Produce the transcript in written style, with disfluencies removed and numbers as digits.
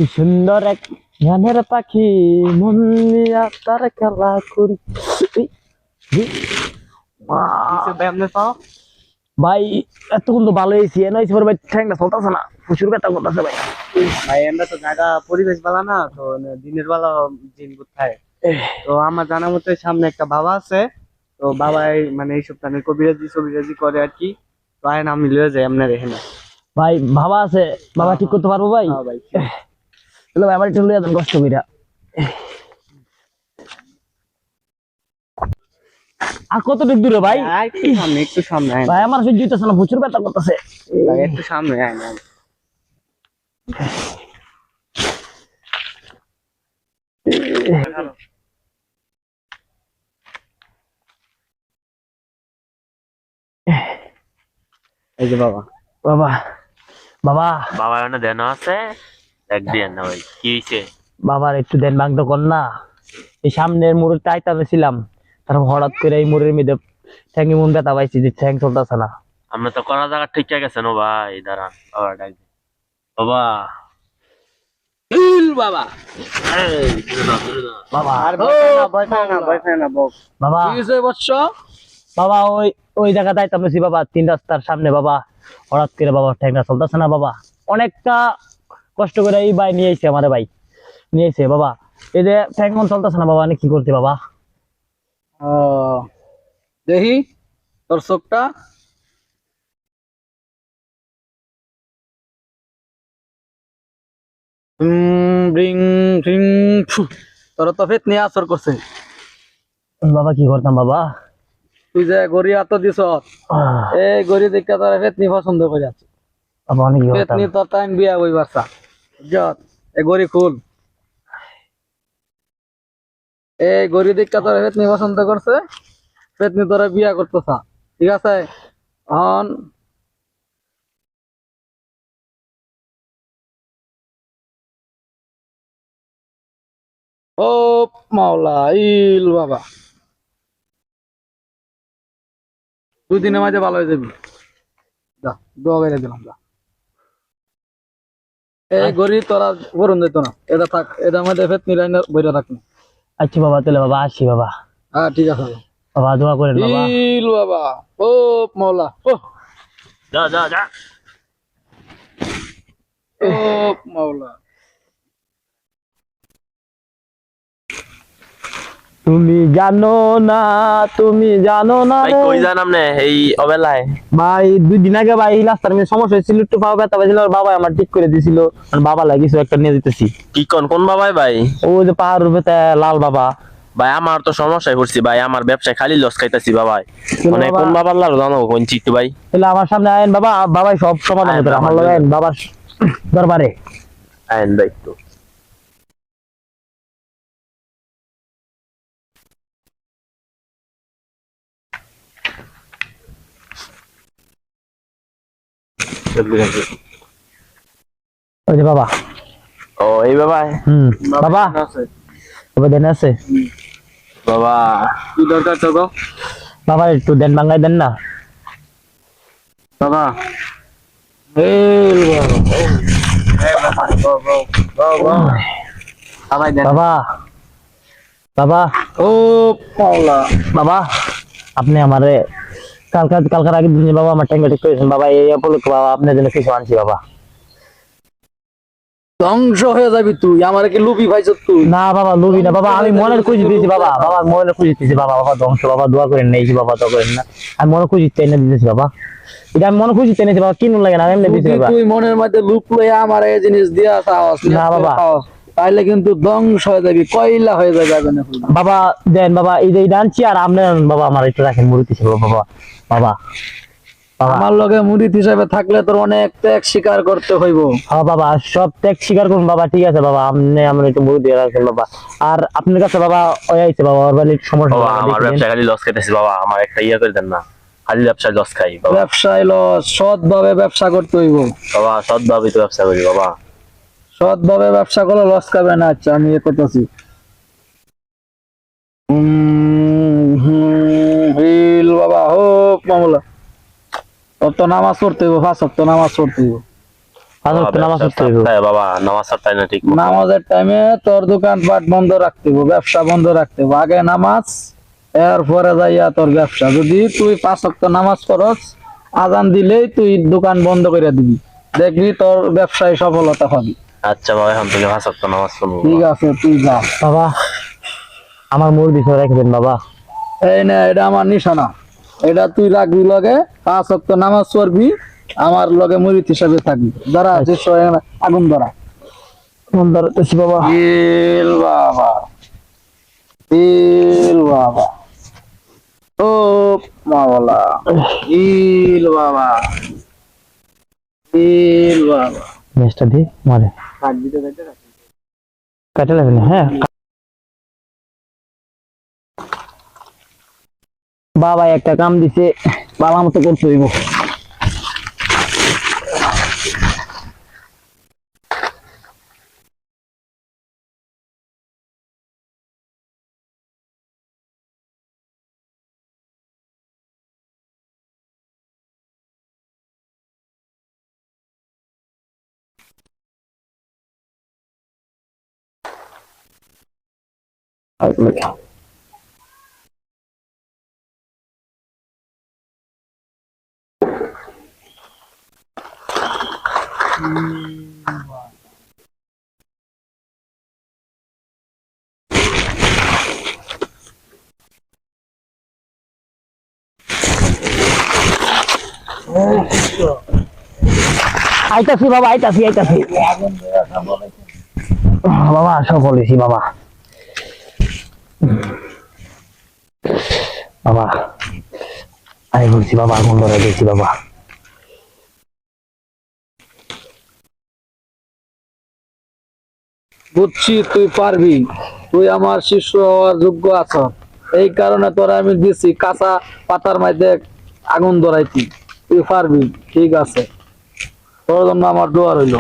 কি সুন্দর এক গানের পাখি মন নিয়া তার খেলা করি। এই, এই, ভাই এতক্ষণ তো ভালো হয়েছি এনে হয়েছে ভাই, ঠ্যাংটা চলতেছে না, প্রচুর ব্যথা করতেছে ভাই। ভাই আমরা তো জায়গা পরিবেশ ভালো না তো, দিনের বেলা দিন কোথায়। তো আমার জানা মতে সামনে একটা বাবা আছে, তো বাবাই মানে এইসব মানে কবিরাজি সবিরাজি করে আর কি। তো আইন আমি লয়ে যাই আপনার এখানে। ভাই বাবা আছে, বাবা ঠিক করতে পারবো ভাই? হ্যাঁ ভাই। চলো ভাই, আমার একটু লইয়া দেন কষ্ট কইরা। আর কতটুকু দূরে ভাই? একটু সামনে আইন ভাই আমার সহ্য হইতেছে না, প্রচুর ব্যথা করতেছে। ভাই, একটু সামনে আইন আইন। এই যে বাবা। বাবা বাবা বাবা এখানে দেন আছে এক দিয়ে না ভাই, কি হয়েছে? বাবার একটু দেন ভাগ তো কর না। এই সামনের মোড়ে টাইটানে ছিলাম, তারপর হঠাৎ করে এই মোড়ের মধ্যে ঠ্যাঙ্গে মন ব্যথা পাইছি, যে ঠ্যাং চলতেছে না। আমরা তো করা জায়গা ঠিক গেছে না ভাই, দাঁড়ান বাবা ডাক দিই। বাবা বাবা এই, দূরে দাও, দূরে দাও। বাবা আর ভয় পায় না বক। বাবা কি হইছে বৎস? বাবা ওই ওই জায়গা যাইতাম বেশি বাবা, 3 রাস্তার সামনে বাবা, হঠাৎ করে বাবা ঠ্যাংটা চলতেছে না বাবা। অনেকটা কষ্ট করে এই ভাই নিয়ে এসে আমারে ভাই নিয়ে এসে বাবা, এই যে ঠ্যাং মন চলতেছে না বাবা, অনেক কি করতে বাবা। দেখি তোর চোখটা। ব্রিং ব্রিং ফু। তোর তো ফেত নিয়ে আসর করছে। বাবা কি করতাম বাবা? তুই যে গড়ি এত দিছ, এই গড়ি দেখে তোর ফেত নি পছন্দ করে আছে। বাবা অনেক কি ফেত করতাম। নি তোর টাইম বিয়া ওই বাচ্চা যত এই গড়ি খুল। এই গড়ি দেখে তোর ফেত নি পছন্দ করছে, ফেত নি তোরা বিয়া করতেছা, ঠিক আছে? অন ও মাওলা ইল বাবা, 2 দিনের মাঝে ভালো হয়ে যাবি। যা দোয়া করে দিলাম যা। এই গড়ি তোরা বরুণ দিত না, এটা থাক, এটার মধ্যে ফেত নি লাইনে বইটা থাক না। আচ্ছা বাবা, তাহলে বাবা আসি বাবা। হ্যাঁ ঠিক আছে বাবা দোয়া করেন বাবা। ইল বাবা ও মাওলা ও যা যা যা। ও মাওলা। তুমি জানো না, তুমি জানো না ভাই রে। কই যান আপনি এই অবেলায়? ভাই 2 দিন আগে ভাই রাস্তার মধ্যে সমস্যা হয়েছিল, একটু পাও ব্যথা পাইছিল, আর বাবা আমার ঠিক করে দিছিল। আর বাবা লাগিয়েছে একটা নিয়ে দিতেছি। কি কোন বাবাই ভাই? ও যে পাহাড়ের উপরে লাল বাবা। ভাই আমার তো সমস্যায় পড়ছি ভাই, আমার ব্যবসায় খালি লস খাইতেছি বাবাই। কেন মানে বাবা? কোন বাবার লাল জানো কোন চিত্তু ভাই? তাহলে আমার সামনে আইন বাবা, বাবাই সব সমাধান আইন করে আমার আমার লগে আইন বাবার দরবারে। আইন ভাই একটু। ওই যে বাবা। ও এই বাবাই। বাবা আছে বাবা দেন আছে। বাবা কি দরকার তো গো? বাবা একটু দেন বাংলায় দেন না। বাবা ইল বাবা সবাই দেন বাবা বাবা ও মাওলা। বাবা আপনি আমারে কালকার আগে দিন বাবা আমার ট্যাঙ্গা ঠিক করেছেন বাবা, এই উপলক্ষে বাবা আপনার জন্য কিছু আনছি বাবা। ধ্বংস হয়ে যাবি তুই, আমার কি লুবি ভাইছ তুই? না বাবা লুবি না বাবা, আমি মনের খুঁজি দিয়েছি বাবা, বাবা মনের খুঁজি দিয়েছি বাবা। বাবা ধ্বংস বাবা, দোয়া করেন না এই বাবা, দোয়া করেন না। আমি মনে খুঁজি এনে দিয়েছি বাবা, এটা আমি মনে খুঁজি এনেছি বাবা, কিনুন লাগে না এমনি দিয়েছি বাবা। তুই মনের মধ্যে লুপ লইয়া আমার এই জিনিস দিয়া চাস না বাবা। তাইলে কিন্তু ধ্বংস হয়ে যাবি, কয়লা হয়ে যাবে না বাবা দেন বাবা, এই যে আনছি, আর আপনি বাবা আমার একটু রাখেন মুড়িতে বাবা। বাবা বাবা বাবা আমার লগে মুরিদ হিসাবে থাকলে তোর অনেক ত্যাগ স্বীকার করতে হইব। হ্যাঁ বাবা সব ত্যাগ স্বীকার করুন বাবা, ঠিক আছে বাবা, আপনি আমার একটু মুড়ি দিয়ে রাখেন বাবা। আর আপনার কাছে বাবা ওই আইছে বাবা, ওর বাড়ির সমস্যা বাবা বাবা, আমার দেখে ব্যবসায় দিন। খালি লস খাইতেছি বাবা, আমার একটা ইয়ে করে দেন না, খালি ব্যবসায় লস খাই বাবা। ব্যবসায় লস, সৎ ভাবে ব্যবসা করতে হইব। বাবা সৎভাবে তো ব্যবসা করি বাবা। সৎ ভাবে ব্যবসা করলে লস খাবে না। আচ্ছা আমি এ করতেছি। হিল বাবা হোক মামলা, তোর তো নামাজ পড়তে হইব, 5 ওয়াক্ত নামাজ পড়তে হইব। পাঁচ ওয়াক্ত নামাজ পড়তে হইব। সপ্তাহে বাবা নামাজ পড়তাই না ঠিক মতো। নামাজের টাইমে তোর দোকানপাট বন্ধ রাখতে হবে, ব্যবসা বন্ধ রাখতে হবে। আগে নামাজ, এরপরে যাইয়া তোর ব্যবসা। যদি তুই 5 ওয়াক্ত নামাজ পড়স, আজান দিলেই তুই দোকান বন্ধ করে দিবি, দেখবি তোর ব্যবসায় সফলতা পাবি। আচ্ছা বাবা এখন থেকে 5 ওয়াক্ত নামাজ পড়বো ঠিক আছে, তুই যা। বাবা আমার মুরগি সহ রেখে দেন বাবা। এই না, এটা আমার নিশানা, এটা তুই রাখবি লগে। 5 ওয়াক্ত নামাজ পড়বি, আমার লগে মুরিদ হিসাবে থাকবি। ধরা আগুন ধরা। কোন ধরতেছি বাবা? দিল বাবা, দিল বাবা, ও মাওলা, দিল বাবা, দিল বাবা। মেশটা দি মারে কাটে লাগবে না। হ্যাঁ বাবা একটা কাম দিছে, বাবা মতো করতে হইব। আইতাছি বাবা, আইতাছি আইতাছি। বাবা সব বলেছি বাবা। বাবা আমি বলছি বাবা, আগুন ধরে দিয়েছি বাবা। বুঝছি তুই পারবি, তুই আমার শিষ্য হওয়ার যোগ্য আছ। এই কারণে তোরা আমি দিছি কাঁচা পাতার মধ্যে আগুন ধরাইছি। তুই পারবি, ঠিক আছে, তোর জন্য আমার দোয়া রইল।